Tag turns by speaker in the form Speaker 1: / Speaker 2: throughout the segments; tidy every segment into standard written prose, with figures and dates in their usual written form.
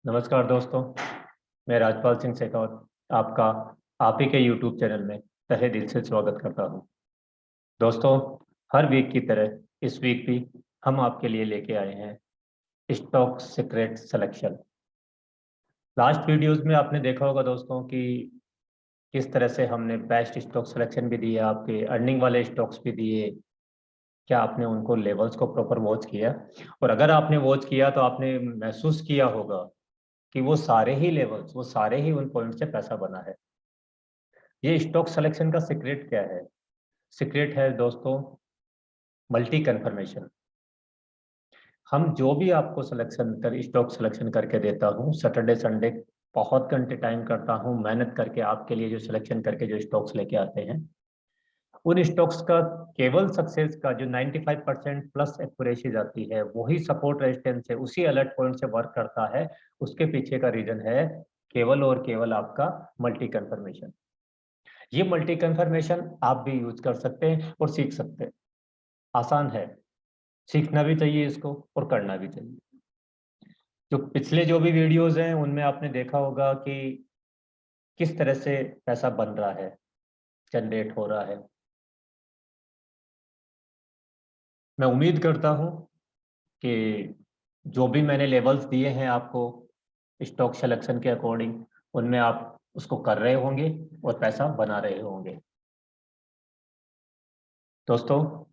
Speaker 1: नमस्कार दोस्तों। मैं राजपाल सिंह शेखावत आपका आप ही के यूट्यूब चैनल में तहे दिल से स्वागत करता हूं। दोस्तों, हर वीक की तरह इस वीक भी हम आपके लिए लेके आए हैं stock secret selection. Last videos में आपने देखा होगा दोस्तों कि किस तरह से हमने बेस्ट स्टॉक सिलेक्शन भी दिए, आपके अर्निंग वाले स्टॉक्स भी दिए। क्या आपने उनको लेवल्स को प्रॉपर वॉच किया? और अगर आपने वॉच किया तो आपने महसूस किया होगा कि वो सारे ही लेवल्स, वो सारे ही उन पॉइंट से पैसा बना है। ये स्टॉक सिलेक्शन का सीक्रेट क्या है? सीक्रेट है दोस्तों मल्टी कन्फर्मेशन। हम जो भी आपको सिलेक्शन कर स्टॉक सिलेक्शन करके देता हूँ, सैटरडे संडे बहुत घंटे टाइम करता हूँ मेहनत करके आपके लिए जो सिलेक्शन करके जो स्टॉक्स लेके आते हैं, उन स्टॉक्स का केवल सक्सेस का जो 95% प्लस एक्यूरेसी जाती है, वही सपोर्ट रेजिस्टेंस है, उसी अलर्ट पॉइंट से वर्क करता है। उसके पीछे का रीजन है केवल और केवल आपका मल्टी कन्फर्मेशन। ये मल्टी कन्फर्मेशन आप भी यूज कर सकते हैं और सीख सकते हैं। आसान है, सीखना भी चाहिए इसको और करना भी चाहिए। जो पिछले जो भी वीडियोस हैं उनमें आपने देखा होगा कि किस तरह से पैसा बन रहा है, जनरेट हो रहा है। मैं उम्मीद करता हूं कि जो भी मैंने लेवल्स दिए हैं आपको स्टॉक सिलेक्शन के अकॉर्डिंग, उनमें आप उसको कर रहे होंगे और पैसा बना रहे होंगे। दोस्तों,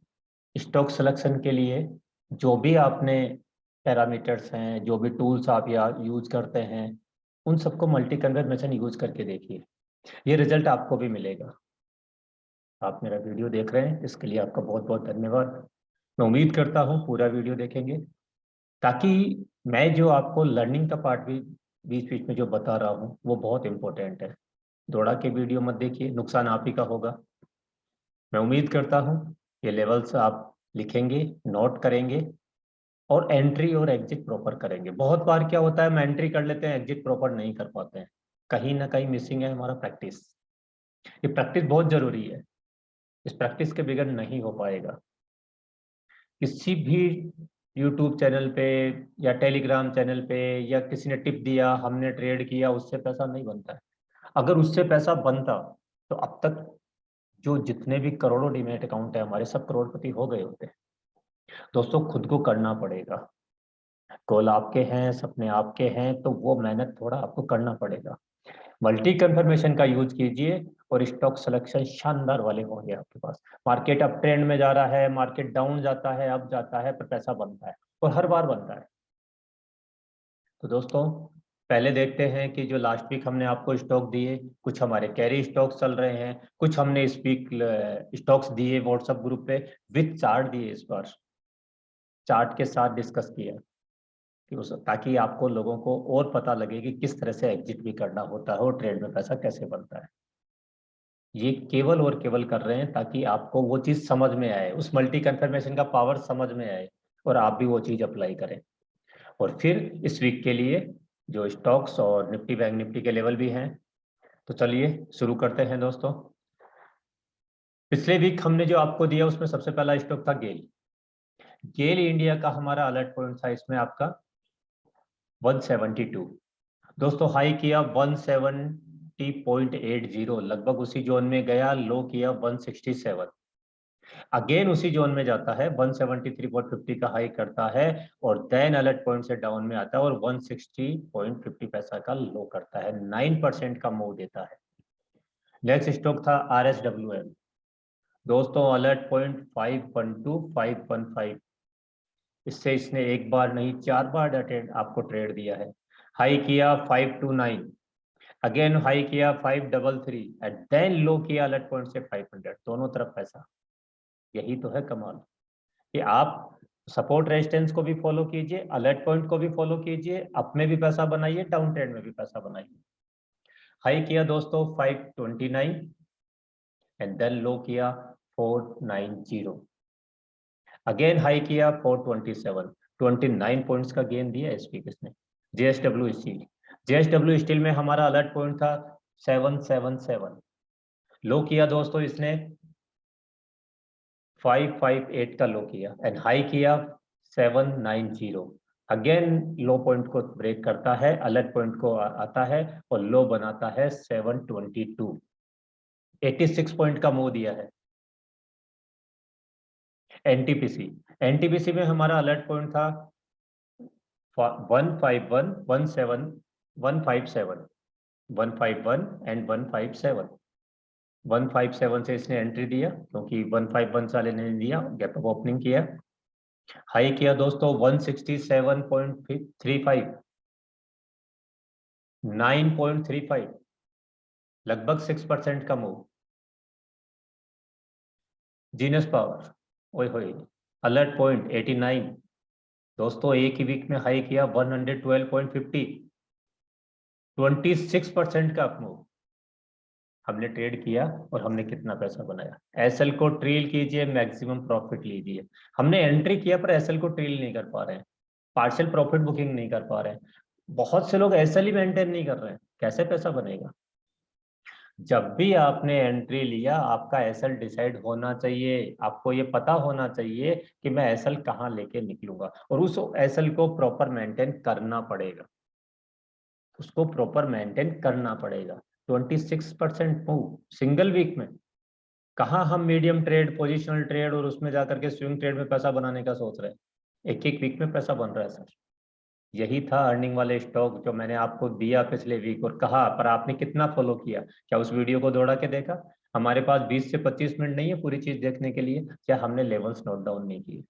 Speaker 1: स्टॉक सिलेक्शन के लिए जो भी आपने पैरामीटर्स हैं, जो भी टूल्स आप या यूज करते हैं, उन सबको मल्टी कन्फर्मेशन यूज करके देखिए। ये रिजल्ट आपको भी मिलेगा। आप मेरा वीडियो देख रहे हैं, इसके लिए आपका बहुत बहुत धन्यवाद। मैं उम्मीद करता हूँ पूरा वीडियो देखेंगे, ताकि मैं जो आपको लर्निंग का पार्ट भी बीच बीच में जो बता रहा हूँ वो बहुत इंपॉर्टेंट है। दौड़ा के वीडियो मत देखिए, नुकसान आप ही का होगा। मैं उम्मीद करता हूँ ये लेवल्स आप लिखेंगे, नोट करेंगे और एंट्री और एग्जिट प्रॉपर करेंगे। बहुत बार क्या होता है, हम एंट्री कर लेते हैं, एग्जिट प्रॉपर नहीं कर पाते हैं। कहीं ना कहीं मिसिंग है हमारा प्रैक्टिस। ये प्रैक्टिस बहुत जरूरी है, इस प्रैक्टिस के बगैर नहीं हो पाएगा। किसी भी यूट्यूब चैनल पे या टेलीग्राम चैनल पे या किसी ने टिप दिया, हमने ट्रेड किया, उससे पैसा नहीं बनता है। अगर उससे पैसा बनता तो अब तक जो जितने भी करोड़ों डीमैट अकाउंट है हमारे, सब करोड़पति हो गए होते हैं। दोस्तों, खुद को करना पड़ेगा। गोल आपके हैं, सपने आपके हैं, तो वो मेहनत थोड़ा आपको करना पड़ेगा। मल्टी कंफर्मेशन का यूज कीजिए और स्टॉक सिलेक्शन शानदार वाले होंगे आपके पास। मार्केट अप ट्रेंड में जा रहा है, मार्केट डाउन जाता है, अप जाता है, पर पैसा बनता है और हर बार बनता है। तो दोस्तों, पहले देखते हैं कि जो लास्ट वीक हमने आपको स्टॉक दिए, कुछ हमारे कैरी स्टॉक्स चल रहे हैं, कुछ हमने इस वीक स्टॉक्स दिए व्हाट्सएप ग्रुप पे विथ चार्ट दिए। इस बार चार्ट के साथ डिस्कस किया कि उस, ताकि आपको लोगों को और पता लगे कि किस तरह से एग्जिट भी करना होता है और ट्रेड में पैसा कैसे बनता है। ये केवल और केवल कर रहे हैं ताकि आपको वो चीज समझ में आए, उस मल्टी कंफर्मेशन का पावर समझ में आए और आप भी वो चीज अप्लाई करें। और फिर इस वीक के लिए जो स्टॉक्स और निफ्टी बैंक निफ्टी के लेवल भी हैं, तो चलिए शुरू करते हैं दोस्तों। पिछले वीक हमने जो आपको दिया उसमें सबसे पहला स्टॉक था गेल। गेल इंडिया का हमारा अलर्ट पॉइंट था इसमें आपका 172। दोस्तों, हाई किया 170.80, लगभग उसी जोन में गया। लो किया 167, अगेन उसी जोन में जाता है, 173.50 का हाई करता है और देन अलर्ट पॉइंट से डाउन में आता है और 160.50 पैसा का लो करता है, 9% का मूव देता है। नेक्स्ट स्टॉक था RSWM। दोस्तों, अलर्ट पॉइंट 512, 515, इससे इसने एक बार नहीं 4 बार आपको ट्रेड दिया है। हाई किया 529, अगेन हाई किया 533 एंड देन लो किया अलर्ट पॉइंट से 500, दोनों तरफ पैसा। यही तो है कमाल कि आप सपोर्ट रेजिस्टेंस को भी फॉलो कीजिए, अलर्ट पॉइंट को भी फॉलो कीजिए, अप में भी पैसा बनाइए, डाउन ट्रेंड में भी पैसा बनाइए। हाई किया दोस्तों 529 एंड देन लो किया 490, अगेन हाई किया 427, 29 पॉइंट्स का गेन दिया इस वीक इसने। जेएसडब्ल्यू स्टील, जेएसडब्ल्यू स्टील में हमारा अलर्ट पॉइंट था 777, लो किया दोस्तों इसने 558 का लो किया एंड हाई किया 790, अगेन लो पॉइंट को ब्रेक करता है, अलर्ट पॉइंट को आता है और लो बनाता है 722, 86 पॉइंट का मूव दिया है। एनटीपीसी, एनटीपीसी में हमारा अलर्ट पॉइंट था 151, 17, 157, 151 एंड 157। 157 से इसने एंट्री दिया क्योंकि 151 साले ने दिया, गैप अप ओपनिंग किया, हाई किया दोस्तों 167.35, 9.35, लगभग 6% का मूव। जीनस पावर, ओए होए, अलर्ट पॉइंट 89 दोस्तों, एक ही वीक में हाई किया 112.50, 26% का अप मूव। हमने ट्रेड किया और हमने कितना पैसा बनाया। एसएल को ट्रेल कीजिए, मैक्सिमम प्रॉफिट लीजिए। हमने एंट्री किया पर एसएल को ट्रेल नहीं कर पा रहे हैं, पार्शियल प्रॉफिट बुकिंग नहीं कर पा रहे हैं। बहुत से लोग एसएल ही मेंटेन नहीं कर रहे हैं, कैसे पैसा बनेगा? जब भी आपने एंट्री लिया आपका एसएल डिसाइड होना चाहिए, आपको ये पता होना चाहिए कि मैं एसएल कहाँ लेके निकलूंगा, और उस एसएल को प्रॉपर मेंटेन करना पड़ेगा, उसको प्रॉपर मेंटेन करना पड़ेगा। 26% मूव सिंगल वीक में, कहाँ हम मीडियम ट्रेड, पोजिशनल ट्रेड और उसमें जाकर के स्विंग ट्रेड में पैसा बनाने का सोच रहे हैं? एक एक वीक में पैसा बन रहा है सर। यही था अर्निंग वाले स्टॉक जो मैंने आपको दिया पिछले वीक और कहा, पर आपने कितना फॉलो किया? क्या उस वीडियो को दौड़ा के देखा? हमारे पास 20 से 25 मिनट नहीं है पूरी चीज देखने के लिए, क्या हमने लेवल्स नोट डाउन नहीं किए?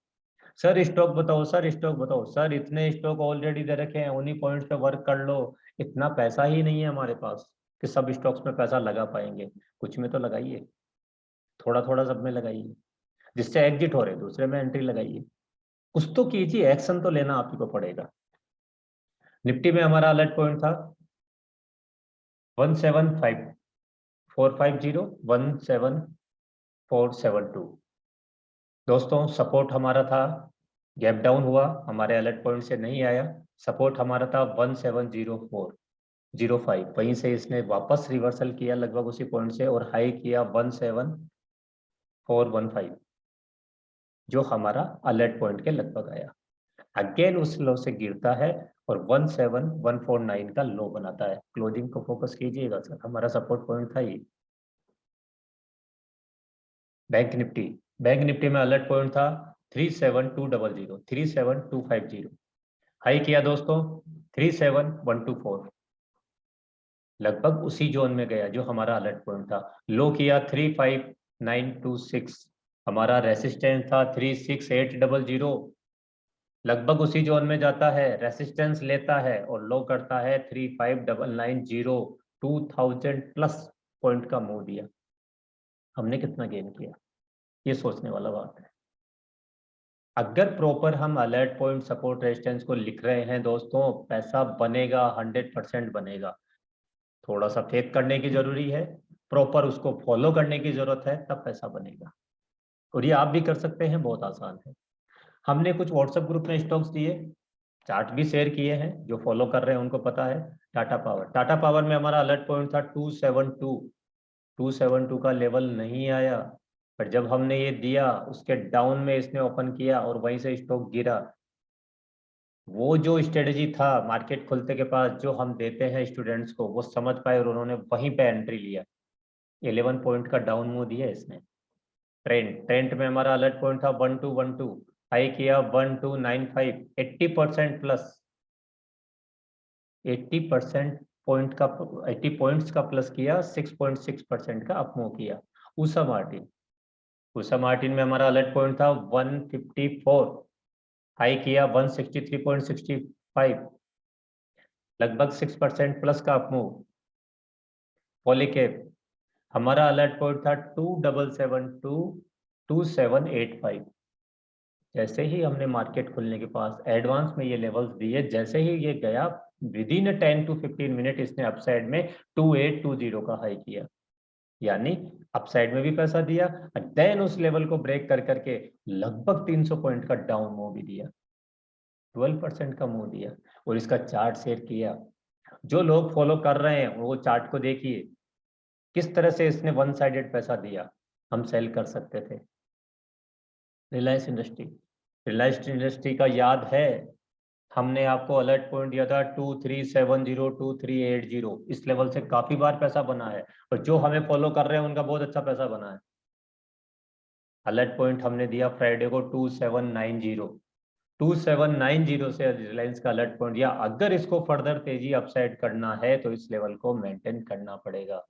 Speaker 1: सर स्टॉक बताओ, सर स्टॉक बताओ, सर इतने स्टॉक ऑलरेडी दे रखे हैं, उन्हीं पॉइंट्स पे वर्क कर लो। इतना पैसा ही नहीं है हमारे पास कि सब स्टॉक्स में पैसा लगा पाएंगे। कुछ में तो लगाइए, थोड़ा थोड़ा सब में लगाइए, जिससे एग्जिट हो रहे दूसरे में एंट्री लगाइए। कुछ तो कीजिए, एक्शन तो लेना आप ही को पड़ेगा। निफ्टी में हमारा अलर्ट पॉइंट था 175,450, 17472 दोस्तों। सपोर्ट हमारा था, गैप डाउन हुआ, हमारे अलर्ट पॉइंट से नहीं आया। सपोर्ट हमारा था 170,405, वहीं से इसने वापस रिवर्सल किया लगभग उसी पॉइंट से और हाई किया 17415, जो हमारा अलर्ट पॉइंट के लगभग आया। अगेन उस लो से गिरता है और 17149 का लो बनाता है। क्लोजिंग को फोकस कीजिएगा सर, हमारा सपोर्ट पॉइंट था ये। बैंक निफ्टी, बैंक निफ्टी में अलर्ट पॉइंट था 37200, 37250, हाई किया दोस्तों 37124, लगभग उसी जोन में गया जो हमारा अलर्ट पॉइंट था। लो किया 35926, हमारा रेसिस्टेंस था 36800, लगभग उसी जोन में जाता है, रेसिस्टेंस लेता है और लो करता है 35990, 2000 प्लस पॉइंट का मूव दिया। हमने कितना गेन किया, ये सोचने वाला बात है। अगर प्रॉपर हम अलर्ट पॉइंट, सपोर्ट, रेजिस्टेंस को लिख रहे हैं दोस्तों, पैसा बनेगा, 100% बनेगा। थोड़ा सा फेथ करने की जरूरी है, प्रॉपर उसको फॉलो करने की जरूरत है, तब पैसा बनेगा। और ये आप भी कर सकते हैं, बहुत आसान है। हमने कुछ व्हाट्सएप ग्रुप में स्टॉक्स दिए, चार्ट भी शेयर किए हैं, जो फॉलो कर रहे हैं उनको पता है। टाटा पावर, टाटा पावर में हमारा अलर्ट पॉइंट था 272, 272 का लेवल नहीं आया, पर जब हमने ये दिया उसके डाउन में इसने ओपन किया और वहीं से स्टॉक गिरा। वो जो स्ट्रेटजी था मार्केट खुलते के पास जो हम देते हैं स्टूडेंट्स को, वो समझ पाए और उन्होंने वहीं पे एंट्री लिया। 11 पॉइंट का डाउन मूव दिया इसने। ट्रेंड, ट्रेंड में हमारा अलर्ट पॉइंट था 1212, हाई किया 1295, 80% प्लस, 80% पॉइंट का, 80 पॉइंट्स का प्लस किया, 6.6% का अप मूव किया। उषा मार्टिन, उषा मार्टिन में हमारा अलर्ट पॉइंट था 154, हाई किया 163.65, लगभग 6% प्लस का अप मूव। पॉलीकैब, हमारा अलर्ट पॉइंट था 2772, 2785। जैसे ही हमने मार्केट खुलने के पास एडवांस में ये लेवल्स दिए, जैसे ही ये गया विद इन 10 to 15 मिनट इसने अपसाइड में 2820 का हाई किया, यानी अपसाइड में भी पैसा दिया, देन उस लेवल को ब्रेक कर करके लगभग 300 पॉइंट का डाउन मूव भी दिया, 12% का मूव दिया। और इसका चार्ट शेयर किया, जो लोग फॉलो कर रहे हैं वो चार्ट को देखिए, किस तरह से इसने वन साइडेड पैसा दिया। हम सेल कर सकते थे। रिलायंस इंडस्ट्री, रिलायंस इंडस्ट्री का याद है, हमने आपको अलर्ट पॉइंट दिया था 2370 2380, इस लेवल से काफी बार पैसा बना है और जो हमें फॉलो कर रहे हैं उनका बहुत अच्छा पैसा बना है। अलर्ट पॉइंट हमने दिया फ्राइडे को 2790, 2790 से रिलायंस का अलर्ट पॉइंट दिया। अगर इसको फर्दर तेजी अपसाइड करना है तो इस लेवल को मेंटेन करना पड़ेगा,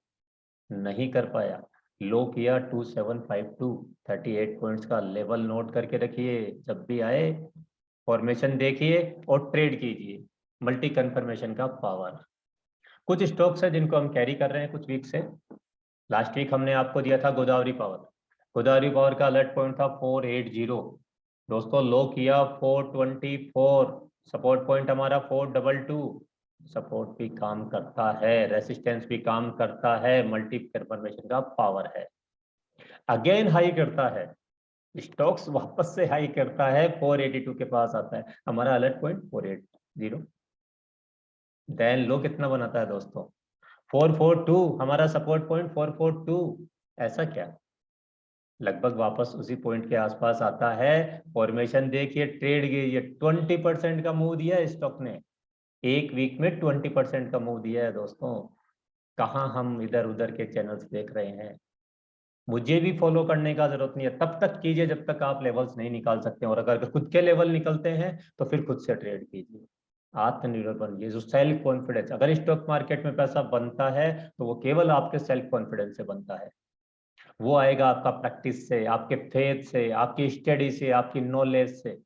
Speaker 1: नहीं कर पाया, लो किया 2752, 38 पॉइंट्स का लेवल नोट करके रखिए, जब भी आए फॉर्मेशन देखिए और ट्रेड कीजिए। मल्टी कंफर्मेशन का पावर। कुछ स्टॉक्स है जिनको हम कैरी कर रहे हैं कुछ वीक से। लास्ट वीक हमने आपको दिया था गोदावरी पावर। गोदावरी पावर का अलर्ट पॉइंट था 480, दोस्तों लो किया 424, सपोर्ट पॉइंट हमारा 422। सपोर्ट भी काम करता है, रेसिस्टेंस भी काम करता है, मल्टी कंफर्मेशन का पावर है। अगेन हाई करता है, स्टॉक्स वापस से हाई करता है, 482 के पास आता है, हमारा अलर्ट पॉइंट 480। देन लो कितना बनाता है दोस्तों, 442, हमारा सपोर्ट पॉइंट 442। ऐसा क्या, लगभग वापस उसी पॉइंट के आसपास आता है। फॉर्मेशन देखिए, ट्रेड गई, ये 20% का मूव दिया है स्टॉक ने, एक वीक में 20% का मूव दिया है दोस्तों। कहाँ हम इधर उधर के चैनल्स देख रहे हैं। मुझे भी फॉलो करने का जरूरत नहीं है, तब तक कीजिए जब तक आप लेवल्स नहीं निकाल सकते, और अगर खुद के लेवल निकलते हैं तो फिर खुद से ट्रेड कीजिए, आत्मनिर्भर बनिए। जो सेल्फ कॉन्फिडेंस, अगर स्टॉक मार्केट में पैसा बनता है तो वो केवल आपके सेल्फ कॉन्फिडेंस से बनता है। वो आएगा आपका प्रैक्टिस से, आपके फेथ से, आपकी स्टडी से, आपकी नॉलेज से।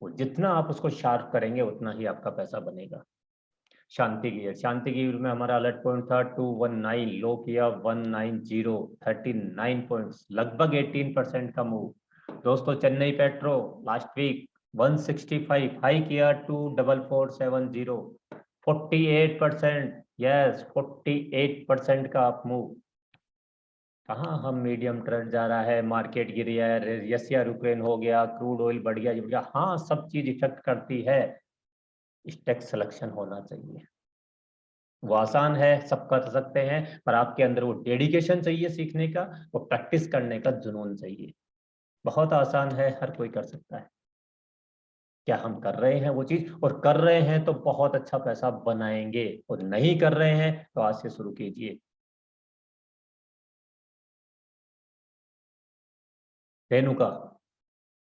Speaker 1: वो जितना आप उसको शार्प करेंगे उतना ही आपका पैसा बनेगा। शांति गियर, शांति गियर में हमारा अलर्ट पॉइंट था 219, लो किया 190, 39 पॉइंट्स, लगभग 18% का मूव। दोस्तों Chennai petro last week 165, high किया 24470, 48%, यस 48% का अप मूव। कहाँ हम मीडियम ट्रेंड जा रहा है, मार्केट गिर गया है, रसिया यूक्रेन हो गया, क्रूड ऑयल बढ़ गया, हाँ सब चीज इफेक्ट करती है। स्टॉक सिलेक्शन होना चाहिए, वो आसान है, सब कर सकते हैं, पर आपके अंदर वो डेडिकेशन चाहिए सीखने का, वो प्रैक्टिस करने का जुनून चाहिए। बहुत आसान है, हर कोई कर सकता है। क्या हम कर रहे हैं वो चीज, और कर रहे हैं तो बहुत अच्छा पैसा बनाएंगे, और नहीं कर रहे हैं तो आज से शुरू कीजिए। Renuka,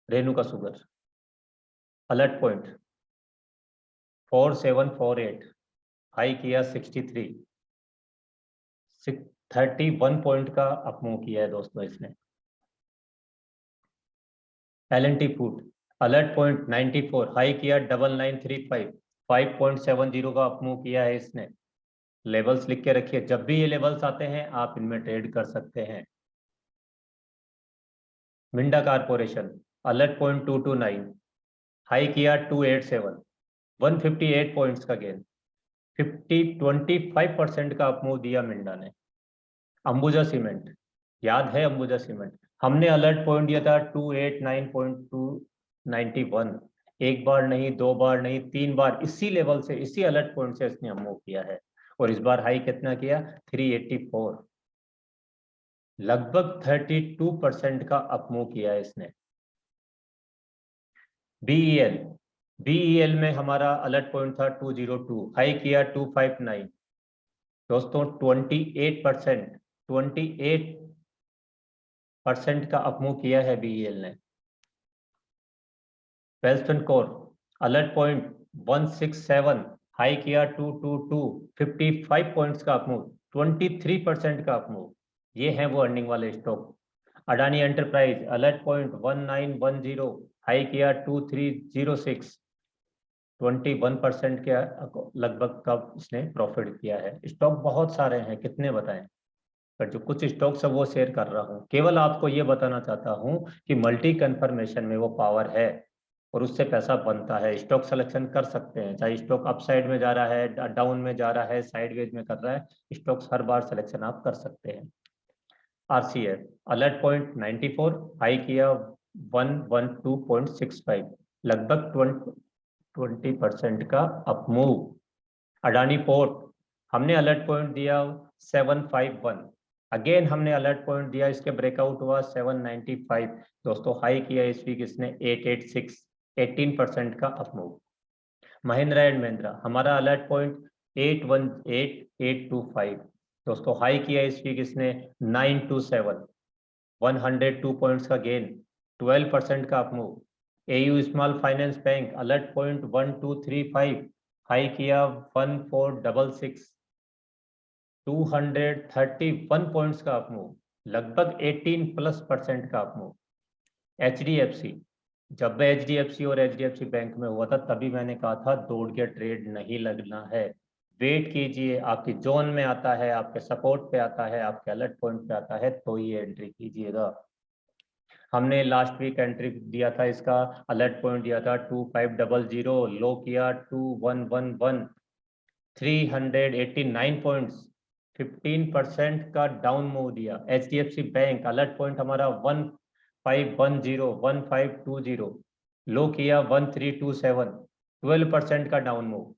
Speaker 1: Renuka sugar alert point 4748, high किया 63, 31 पॉइंट का अपमूव किया है दोस्तों इसने। L&T food alert point 94, high किया 9935, 5.70 का अपमूव किया है इसने। लेवल्स लिख के रखिए, जब भी ये लेवल्स आते हैं आप इनमें ट्रेड कर सकते हैं। Minda corporation alert point 229, high किया 287, 158 पॉइंट्स का गेन, 25% का अपमूव दिया मिंडा ने। अंबुजा सीमेंट, याद है अंबुजा सीमेंट, हमने अलर्ट पॉइंट दिया था 289.291, एक बार नहीं, दो बार नहीं, तीन बार इसी लेवल से, इसी अलर्ट पॉइंट से इसने मूव किया है, और इस बार हाई कितना किया 384, लगभग 32% का अपमूव किया है इसने। बीईएल, बीईएल में हमारा अलर्ट पॉइंट था 202, हाई किया 259, दोस्तों 28%, 28% का अपमूव किया है बीईएल ने। वेल्सटन कोर अलर्ट पॉइंट 167, हाई किया 222, 55 पॉइंट्स का अपमूव, 23% का अपमूव। ये हैं वो अर्निंग वाले stock. Adani enterprise alert point 1910, high किया 2306, 21% के लगभग का इसने प्रॉफिट किया है। स्टॉक बहुत सारे हैं, कितने बताएं, पर जो कुछ स्टॉक्स है वो शेयर कर रहा हूँ। केवल आपको ये बताना चाहता हूँ कि मल्टी कन्फर्मेशन में वो पावर है और उससे पैसा बनता है। स्टॉक सिलेक्शन कर सकते हैं, चाहे स्टॉक अपसाइड में जा रहा है, डाउन में जा रहा है, साइडवेज में कर रहा है, स्टॉक्स हर बार सिलेक्शन आप कर सकते हैं। आरसीएफ अलर्ट पॉइंट 94, हाई किया 112.65, लगभग 20% का अपमूव। अडानी पोर्ट हमने अलर्ट पॉइंट दिया 751, अगेन हमने अलर्ट पॉइंट दिया, इसके ब्रेकआउट हुआ 795, दोस्तों हाई किया इस वीक इसने 886, 18% का अपमूव। महिंद्रा एंड महिंद्रा, हमारा अलर्ट पॉइंट 818825। दोस्तों हाई किया इस वीक इसने 927, 102 पॉइंट्स का गेन, 12% का up move. AU small finance bank alert point 1235, high किया 1466, 231 पॉइंट्स का अपमूव, लगभग 18+% का अपमूव। HDFC, जब मैं HDFC और HDFC बैंक में हुआ था तभी मैंने कहा था दौड़ के ट्रेड नहीं लगना है, वेट कीजिए, आपकी जोन में आता है, आपके सपोर्ट पे आता है, आपके अलर्ट पॉइंट पे आता है तो ये एंट्री कीजिएगा। हमने लास्ट वीक एंट्री दिया था, इसका अलर्ट पॉइंट दिया था 2500, लो किया 2111, 389 पॉइंट्स, 15% का डाउन मूव दिया। HDFC बैंक अलर्ट पॉइंट हमारा 1510, 1520, लो किया 1327, 12% का डाउन मूव।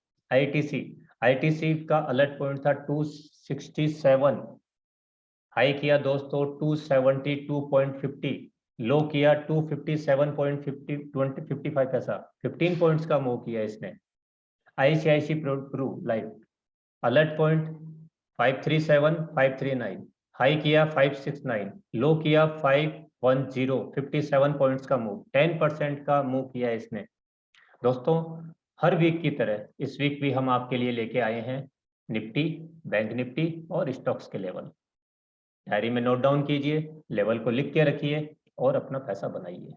Speaker 1: ITC का अलर्ट पॉइंट था 267, हाई किया दोस्तों 272.50, लो किया 257.55 पैसा, 15 पॉइंट्स का मूव किया इसने। ICICI pru life alert point 537, 539, high किया 569, लो किया 510, 57 पॉइंट्स का मूव, 10% का मूव किया इसने। दोस्तों हर वीक की तरह इस वीक भी हम आपके लिए लेके आए हैं निफ्टी, बैंक निफ्टी और स्टॉक्स के लेवल। डायरी में नोट डाउन कीजिए, लेवल को लिख के रखिए और अपना पैसा बनाइए।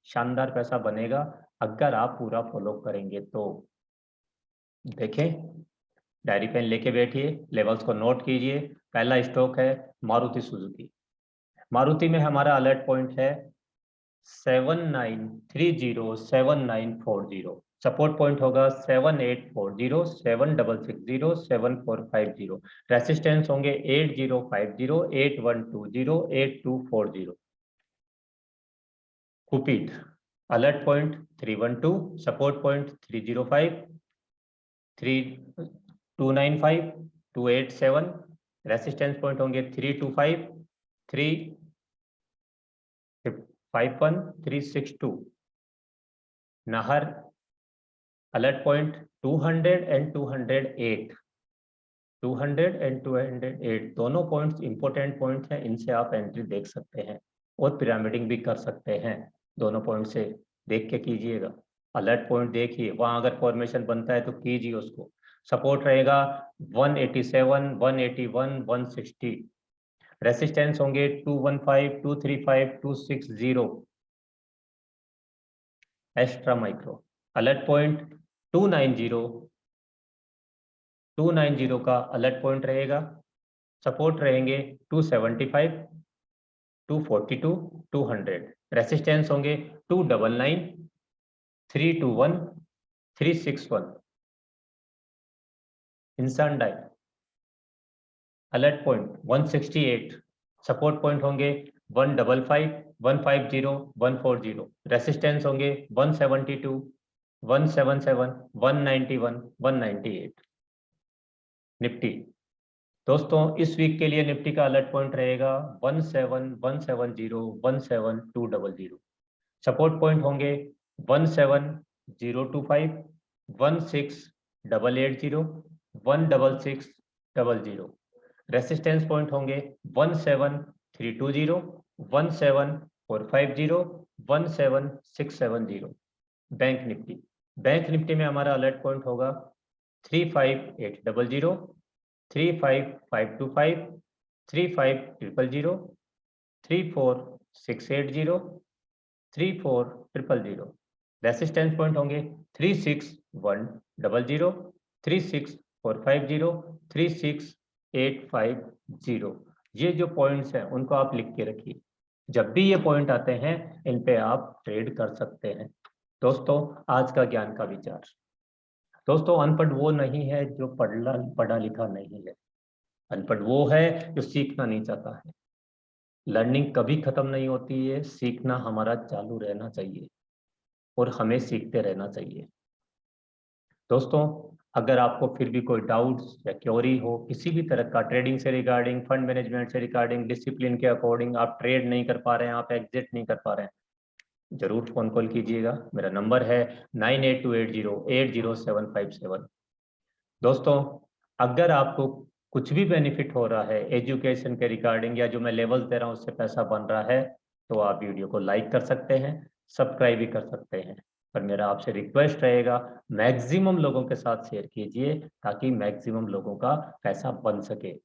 Speaker 1: शानदार पैसा बनेगा अगर आप पूरा फॉलो करेंगे तो। देखें, डायरी पेन लेके बैठिए, लेवल्स को नोट कीजिए। पहला स्टॉक है मारुति सुजुकी। मारुति में हमारा अलर्ट पॉइंट है 7930, 7940, सपोर्ट पॉइंट होगा 7840, 7660, 7450, रेसिस्टेंस होंगे 8050, 8120, 8240। Cupid alert point 312, support point 305, 295, 287, resistance point होंगे 325, 351, 362। Nahar alert point 200 and 208, 200 and 208 दोनों पॉइंट्स इंपॉर्टेंट पॉइंट्स हैं, इनसे आप एंट्री देख सकते हैं और पिरामिडिंग भी कर सकते हैं। दोनों पॉइंट से देख के कीजिएगा। अलर्ट पॉइंट देखिए, वहां अगर फॉर्मेशन बनता है तो कीजिए उसको। सपोर्ट रहेगा 187, 181, 160, रेसिस्टेंस होंगे 215, 235, 260। एस्ट्रा माइक्रो अलर्ट पॉइंट 290, 290 का अलर्ट पॉइंट रहेगा। सपोर्ट रहेंगे 275, 242, 200, रेसिस्टेंस होंगे 299, 321, 361। इंसान डाई अलर्ट पॉइंट 168, सपोर्ट पॉइंट होंगे 155, 150, 140, रेसिस्टेंस होंगे 172, 177, 191, 198। निफ्टी दोस्तों इस वीक के लिए निफ्टी का अलर्ट पॉइंट रहेगा 17170, 17200, सपोर्ट पॉइंट होंगे 17025, 16880, 16600, रेसिस्टेंस पॉइंट होंगे 17320, 17450, 17670। बैंक निफ्टी में हमारा अलर्ट पॉइंट होगा 35800, 35525, 35000, 34680, 34000, रेसिस्टेंस पॉइंट होंगे 36100, 36450, 36850। ये जो पॉइंट्स हैं उनको आप लिख के रखिए, जब भी ये पॉइंट आते हैं इन पे आप ट्रेड कर सकते हैं। दोस्तों आज का ज्ञान का विचार, दोस्तों अनपढ़ वो नहीं है जो पढ़ा लिखा नहीं है, अनपढ़ वो है जो सीखना नहीं चाहता है। लर्निंग कभी खत्म नहीं होती है, सीखना हमारा चालू रहना चाहिए और हमें सीखते रहना चाहिए। दोस्तों अगर आपको फिर भी कोई डाउट्स या क्वेरी हो किसी भी तरह का, ट्रेडिंग से रिगार्डिंग, फंड मैनेजमेंट से रिगार्डिंग, डिसिप्लिन के अकॉर्डिंग आप ट्रेड नहीं कर पा रहे हैं, आप एग्जिट नहीं कर पा रहे हैं, जरूर फ़ोन कॉल कीजिएगा। मेरा नंबर है 9828080757। दोस्तों, अगर आपको कुछ भी बेनिफिट हो रहा है एजुकेशन के रिगार्डिंग, या जो मैं लेवल दे रहा हूँ उससे पैसा बन रहा है, तो आप वीडियो को लाइक कर सकते हैं, सब्सक्राइब भी कर सकते हैं। पर मेरा आपसे रिक्वेस्ट रहेगा, मैक्सिमम लोगों के साथ शेयर कीजिए ताकि मैक्सिमम लोगों का पैसा बन सके।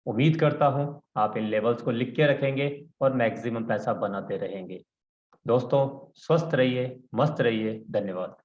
Speaker 1: उम्मीद करता हूँ आप इन लेवल्स को लिख के रखेंगे और मैक्सिमम पैसा बनाते रहेंगे। दोस्तों, स्वस्थ रहिए, मस्त रहिए। धन्यवाद।